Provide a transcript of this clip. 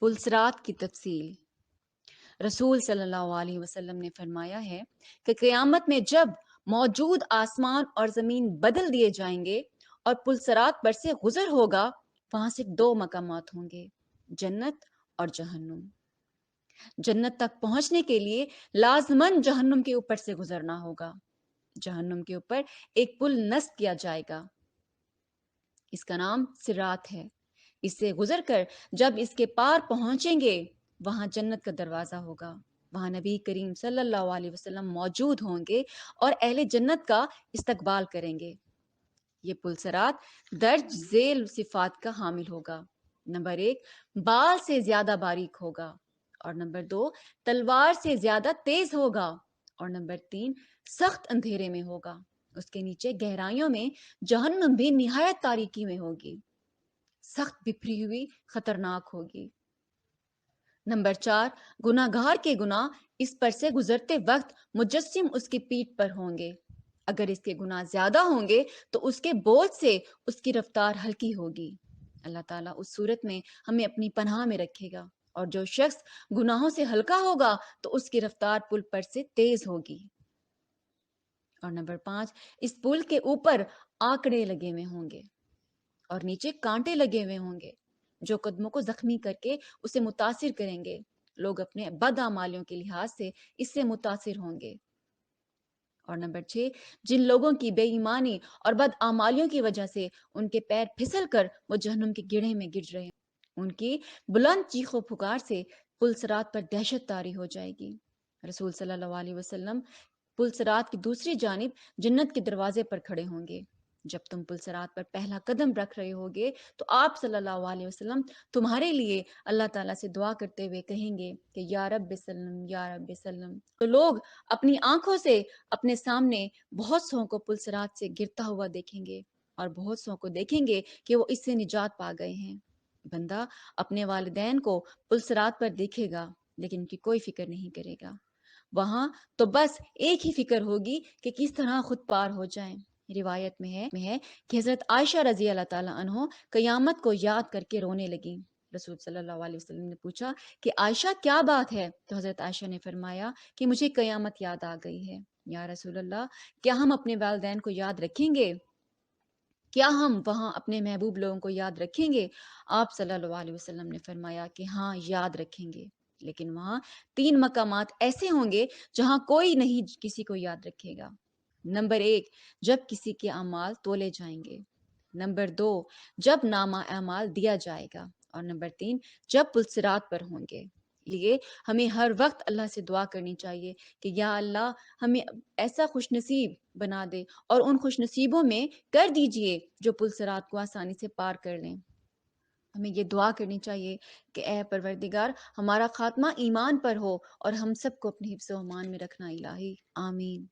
पुलसरात की तफसील। रसूल सल्लल्लाहु अलैहि वसल्लम ने फरमाया है कि क़यामत में जब मौजूद आसमान और ज़मीन बदल दिए जाएंगे और पुलसरात पर से गुजर होगा, वहां सिर्फ दो मकामात होंगे, जन्नत और जहन्नुम। जन्नत तक पहुंचने के लिए लाजमन जहन्नुम के ऊपर से गुजरना होगा। जहन्नुम के ऊपर एक पुल नस्ब किया जाएगा, इसका नाम सिरात है। इससे गुजरकर जब इसके पार पहुंचेंगे, वहां जन्नत का दरवाजा होगा। वहां नबी करीम सल्लल्लाहु अलैहि वसल्लम मौजूद होंगे और अहले जन्नत का इस्तकबाल करेंगे। ये पुलसरात दर्ज झेल सिफात का हामिल होगा। नंबर एक, बाल से ज्यादा बारीक होगा। और नंबर दो, तलवार से ज्यादा तेज होगा। और नंबर तीन, सख्त अंधेरे में होगा। उसके नीचे गहराइयों में जहन्नुम भी निहायत तारीकी में होगी, सख्त बिखरी हुई, खतरनाक होगी। नंबर चार, गुनाहगार के गुनाह इस पर से गुजरते वक्त मुजस्सिम उसकी पीठ पर होंगे। अगर इसके गुनाह ज्यादा होंगे तो उसके बोझ से उसकी रफ्तार हल्की होगी। अल्लाह ताला उस सूरत में हमें अपनी पनाह में रखेगा। और जो शख्स गुनाहों से हल्का होगा तो उसकी रफ्तार पुल पर से तेज होगी। और नंबर पांच, इस पुल के ऊपर आंकड़े लगे हुए होंगे और नीचे कांटे लगे हुए होंगे, जो कदमों को जख्मी करके उसे मुतासिर करेंगे। लोग अपने बदआमालियों के लिहाज से इससे मुतासिर होंगे। और नंबर छह, जिन लोगों की बेईमानी और बदआमालियों की वजह से उनके पैर फिसल कर वो जहन्नुम के गिढ़े में गिर रहे हैं, उनकी बुलंद चीखों पुकार से पुलसरात पर दहशत तारी हो जाएगी। रसूल सल्लल्लाहु अलैहि वसल्लम पुलसरात की दूसरी जानिब जन्नत के दरवाजे पर खड़े होंगे। जब तुम पुलसरात पर पहला कदम रख रहे होगे तो आप सल्लल्लाहु अलैहि वसल्लम तुम्हारे लिए अल्लाह ताला से दुआ करते हुए कहेंगे कि या रब सल्लम, या रब सल्लम। तो लोग अपनी आंखों से अपने सामने बहुत सौ को पुलसरात से गिरता हुआ देखेंगे और बहुत सौ को देखेंगे कि वो इससे निजात पा गए हैं। बंदा अपने वालिदैन को पुलसरात पर देखेगा लेकिन उनकी कोई फिक्र नहीं करेगा। वहां तो बस एक ही फिक्र होगी कि किस तरह खुद पार हो जाएं। रिवायत में है कि हजरत आयशा रजी अल्लाह ताला अन्हो कयामत को याद करके रोने लगी। रसूल सल्लल्लाहु अलैहि वसल्लम ने पूछा कि आयशा क्या बात है? तो हजरत आयशा ने फरमाया कि मुझे कयामत याद आ गई है। या रसूल अल्लाह, क्या हम अपने वालिदैन को याद रखेंगे? क्या हम वहां अपने महबूब लोगों को याद रखेंगे? आप सल्लल्लाहु अलैहि वसल्लम ने फरमाया कि हाँ, याद रखेंगे, लेकिन वहां तीन मकामात ऐसे होंगे जहां कोई नहीं किसी को याद रखेगा। नंबर एक, जब किसी के अमाल तोले जाएंगे। नंबर दो, जब नामा अमाल दिया जाएगा। और नंबर तीन, जब पुलसिरात पर होंगे। लिए हमें हर वक्त अल्लाह से दुआ करनी चाहिए कि या अल्लाह, हमें ऐसा खुशनसीब बना दे और उन खुशनसीबों में कर दीजिए जो पुलसिरात को आसानी से पार कर लें। हमें ये दुआ करनी चाहिए कि ए परवरदिगार, हमारा खात्मा ईमान पर हो और हम सबको अपने हिफ्ज़-ओ-अमान में रखना इलाही। आमीन।